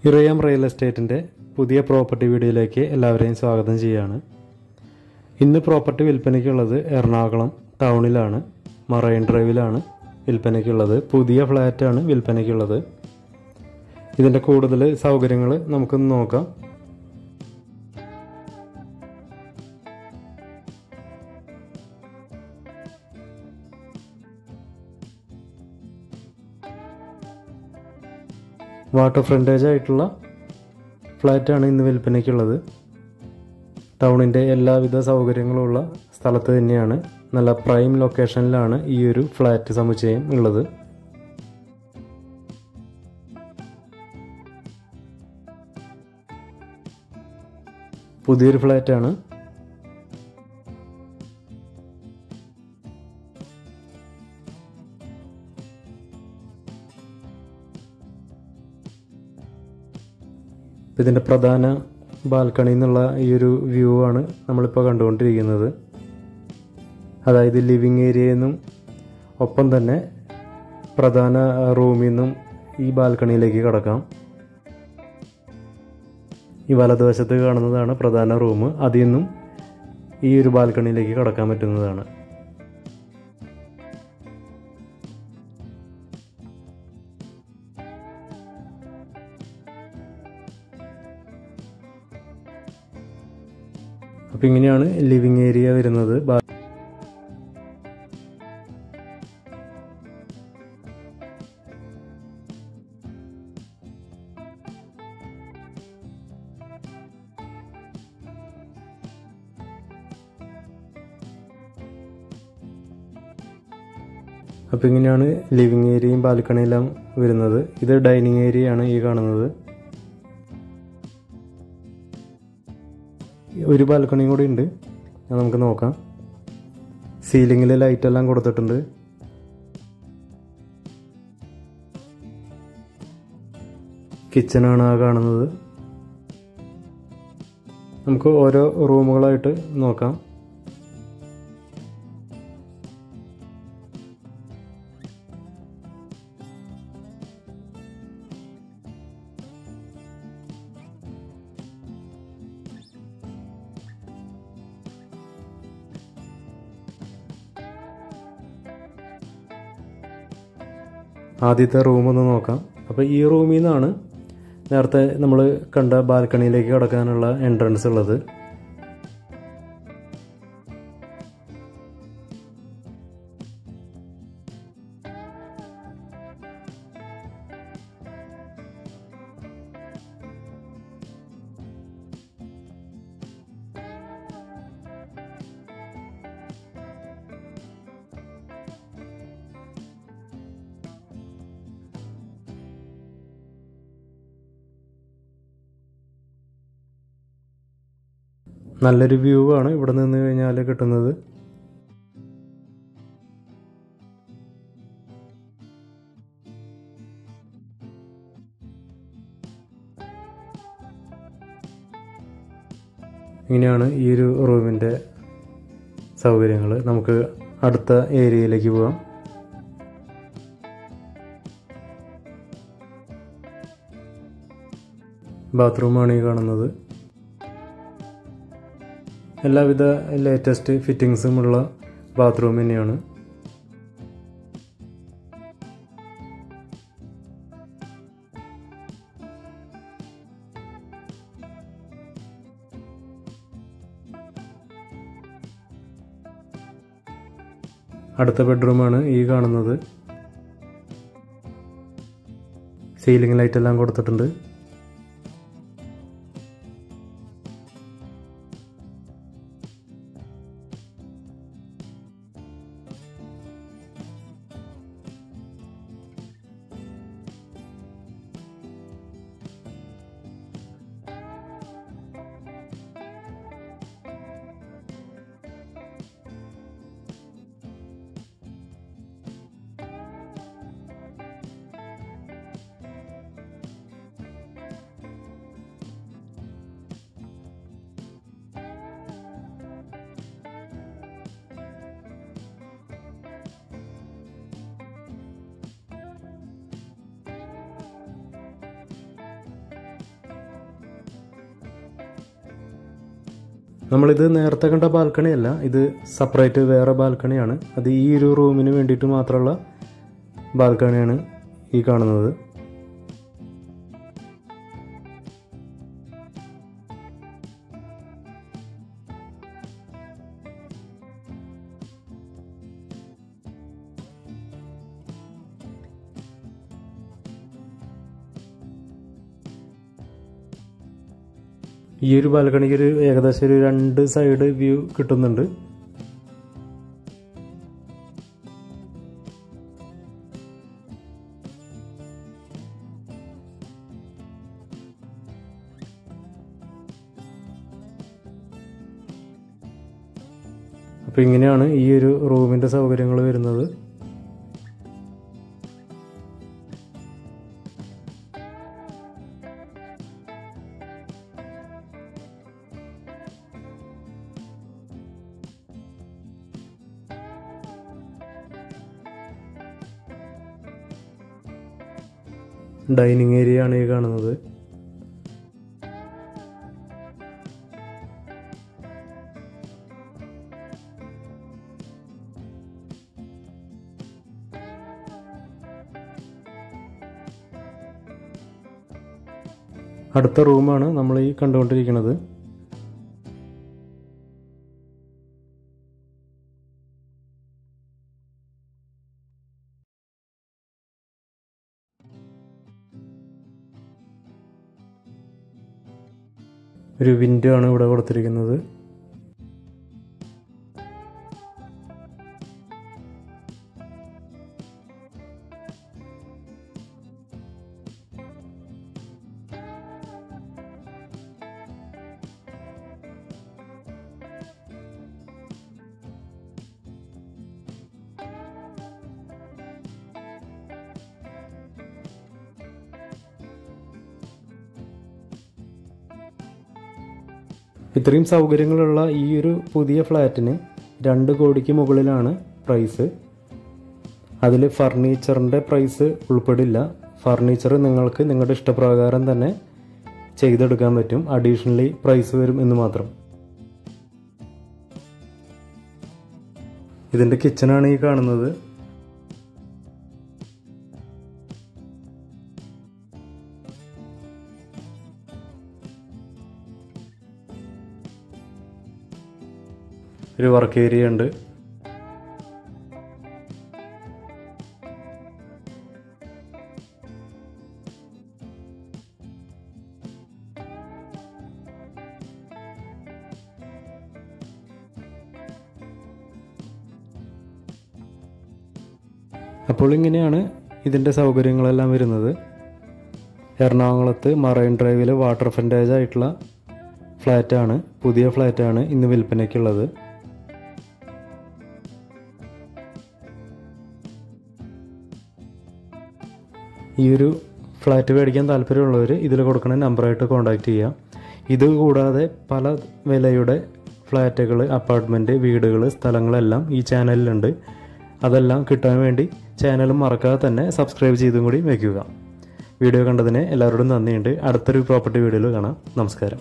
ഇറയം real എസ്റ്റേറ്റിൻ്റെ പുതിയ property വീഡിയോയിലേക്ക് എല്ലാവരെയും സ്വാഗതം ചെയ്യുകയാണ്. ഇന്ന് പ്രോപ്പർട്ടി വിൽപ്പനയ്ക്കുള്ളത് എറണാകുളം ടൗണിലാണ്, മറൈൻ ഡ്രൈവിലാണ് വിൽപ്പനയ്ക്കുള്ളത്. പുതിയ ഫ്ലാറ്റാണ് വിൽപ്പനയ്ക്കുള്ളത്. ഇതിൻ്റെ കൂടുതൽ സൗകര്യങ്ങൾ നമുക്കൊന്ന് നോക്കാം. വാട്ടർ ഫ്രണ്ടേജ് ആയിട്ടുള്ള ഫ്ലാറ്റാണ് ഇന്ന് വിൽപ്പനയ്ക്കുള്ളത്. ടൗണിൻ്റെ എല്ലാവിധ സൗകര്യങ്ങളുള്ള സ്ഥലത്ത് തന്നെയാണ്, നല്ല പ്രൈം ലൊക്കേഷനിലാണ് ഈ ഒരു ഫ്ലാറ്റ് സമുച്ചയം ഉള്ളത്. പുതിയൊരു ഫ്ലാറ്റാണ്. ഇതിൻ്റെ പ്രധാന ബാൽക്കണിയിൽ നിന്നുള്ള ഈ ഒരു വ്യൂ ആണ് നമ്മളിപ്പോൾ കണ്ടുകൊണ്ടിരിക്കുന്നത്. അതായത് ലിവിങ് ഏരിയയിൽ നിന്നും ഒപ്പം തന്നെ പ്രധാന റൂമിൽ നിന്നും ഈ ബാൽക്കണിയിലേക്ക് കടക്കാം. ഈ വലതുവശത്ത് കാണുന്നതാണ് പ്രധാന റൂം. അതിൽ നിന്നും ഈ ഒരു ബാൽക്കണിയിലേക്ക് കടക്കാൻ പറ്റുന്നതാണ്. അപ്പോൾ ഇങ്ങനെയാണ് ലിവിങ് ഏരിയ വരുന്നത്. അപ്പോൾ ഇങ്ങനെയാണ് ലിവിങ് ഏരിയയും ബാൽക്കണിയെല്ലാം വരുന്നത്. ഇത് ഡൈനിങ് ഏരിയ ആണ് ഈ കാണുന്നത്. ഒരു ബാൽക്കണിയും കൂടി ഉണ്ട്, നമുക്ക് നോക്കാം. സീലിങ്ങിൽ ലൈറ്റെല്ലാം കൊടുത്തിട്ടുണ്ട്. കിച്ചണാണ് ആ കാണുന്നത്. നമുക്ക് ഓരോ റൂമുകളായിട്ട് നോക്കാം. ആദ്യത്തെ റൂമൊന്ന് നോക്കാം. അപ്പോൾ ഈ റൂമിൽ നിന്നാണ് നേരത്തെ നമ്മൾ കണ്ട ബാൽക്കണിയിലേക്ക് കടക്കാനുള്ള എൻട്രൻസ് ഉള്ളത്. നല്ലൊരു വ്യൂ ആണ് ഇവിടെ നിന്ന് കഴിഞ്ഞാൽ കിട്ടുന്നത്. ഇങ്ങനെയാണ് ഈ ഒരു റൂമിൻ്റെ സൗകര്യങ്ങൾ. നമുക്ക് അടുത്ത ഏരിയയിലേക്ക് പോകാം. ബാത്റൂമാണ് ഈ കാണുന്നത്. എല്ലാവിധ ലേറ്റസ്റ്റ് ഫിറ്റിങ്സുമുള്ള ബാത്റൂം തന്നെയാണ്. അടുത്ത ബെഡ്റൂമാണ് ഈ കാണുന്നത്. സീലിംഗ് ലൈറ്റ് എല്ലാം കൊടുത്തിട്ടുണ്ട്. നമ്മളിത് നേരത്തെ കണ്ട ബാൽക്കണി അല്ല, ഇത് സെപ്പറേറ്റ് വേറെ ബാൽക്കണിയാണ്. അത് ഈ ഒരു റൂമിന് വേണ്ടിയിട്ട് മാത്രമുള്ള ബാൽക്കണിയാണ് ഈ കാണുന്നത്. ഈ ഒരു ബാൽക്കണിക്ക് ഏകദേശം ഒരു 2 സൈഡ് വ്യൂ കിട്ടുന്നുണ്ട്. അപ്പോൾ ഇങ്ങനെയാണ് ഈ ഒരു റൂമിൻ്റെ സൗകര്യങ്ങൾ വരുന്നത്. ഡൈനിങ് ഏരിയ ആണ് ഈ കാണുന്നത്. അടുത്ത റൂമാണ് നമ്മൾ ഈ കണ്ടുകൊണ്ടിരിക്കുന്നത്. ഒരു വിൻഡോ ആണ് ഇവിടെ കൊടുത്തിരിക്കുന്നത്. ഇത്രയും സൗകര്യങ്ങളുള്ള ഈ ഒരു പുതിയ ഫ്ലാറ്റിന് 2 കോടിക്ക് മുകളിലാണ് പ്രൈസ്. അതിൽ ഫർണിച്ചറിൻ്റെ പ്രൈസ് ഉൾപ്പെടില്ല. ഫർണിച്ചർ നിങ്ങൾക്ക് നിങ്ങളുടെ ഇഷ്ടപ്രകാരം തന്നെ ചെയ്തെടുക്കാൻ പറ്റും. അഡീഷണലി പ്രൈസ് വരും എന്ന് മാത്രം. ഇതിൻ്റെ കിച്ചണാണ് ഈ കാണുന്നത്. ഒരു വർക്ക് ഏരിയ ഉണ്ട്. അപ്പോൾ ഇങ്ങനെയാണ് ഇതിൻ്റെ സൗകര്യങ്ങളെല്ലാം വരുന്നത്. എറണാകുളത്ത് മറൈൻ ഡ്രൈവിൽ വാട്ടർ ഫ്രണ്ടേജ് ആയിട്ടുള്ള ഫ്ലാറ്റാണ്, പുതിയ ഫ്ലാറ്റാണ് ഇന്ന് വിൽപ്പനയ്ക്കുള്ളത്. ഈ ഒരു ഫ്ലാറ്റ് മേടിക്കാൻ താല്പര്യമുള്ളവർ ഇതിൽ കൊടുക്കുന്ന നമ്പറായിട്ട് കോൺടാക്റ്റ് ചെയ്യാം. ഇത് കൂടാതെ പല വിലയുടെ ഫ്ലാറ്റുകൾ, അപ്പാർട്ട്മെൻറ്റ്, വീടുകൾ, സ്ഥലങ്ങളെല്ലാം ഈ ചാനലിലുണ്ട്. അതെല്ലാം കിട്ടാൻ വേണ്ടി ചാനൽ മറക്കാതെ തന്നെ സബ്സ്ക്രൈബ് ചെയ്തും കൂടി വയ്ക്കുക. വീഡിയോ കണ്ടതിന് എല്ലാവരോടും നന്ദിയുണ്ട്. അടുത്തൊരു പ്രോപ്പർട്ടി വീഡിയോയിൽ കാണാം. നമസ്കാരം.